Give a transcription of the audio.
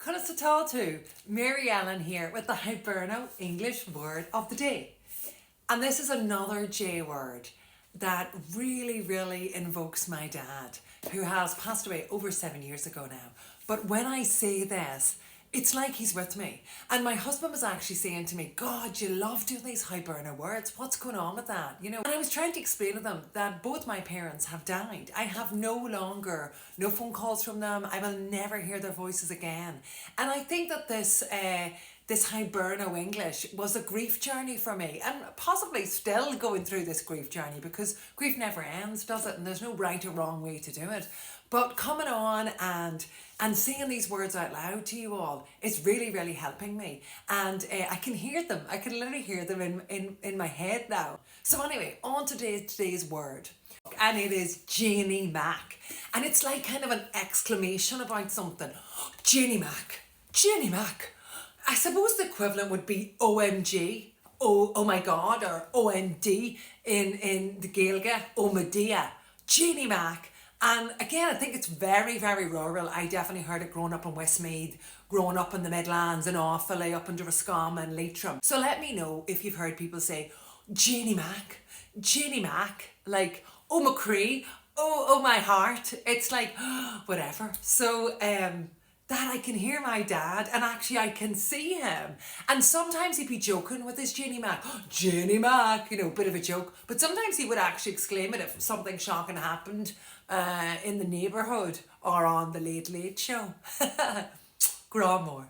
Connell Mary Ellen here with the Hiberno English word of the day. And this is another J word that really invokes my dad, who has passed away over 7 years ago now. But when I say this, it's like he's with me. And my husband was actually saying to me, God, you love doing these Hiberno words. What's going on with that? You know, and I was trying to explain to them that both my parents have died. I have no phone calls from them. I will never hear their voices again. And I think that this Hiberno English was a grief journey for me, and possibly still going through this grief journey, because grief never ends, does it? And there's no right or wrong way to do it. But coming on and saying these words out loud to you all is really helping me. And I can hear them. I can literally hear them in my head now. So anyway, on to today's word. And it is Janey mack. And it's like kind of an exclamation about something. Janey mack. Janey mack. I suppose the equivalent would be OMG, oh my God, or OND in the Gaeilge, oh my dear, Janey mack. And again, I think it's very rural. I definitely heard it growing up in Westmeath, growing up in the Midlands, in Offaly, up into Roscommon and Leitrim. So let me know if you've heard people say, Janey mack, like, oh my cree, oh my heart. It's like, whatever. So, that I can hear my dad, and actually I can see him. And sometimes he'd be joking with his Janey mack, Janey mack, you know, bit of a joke. But sometimes he would actually exclaim it if something shocking happened in the neighbourhood or on the Late Late Show. Gromore.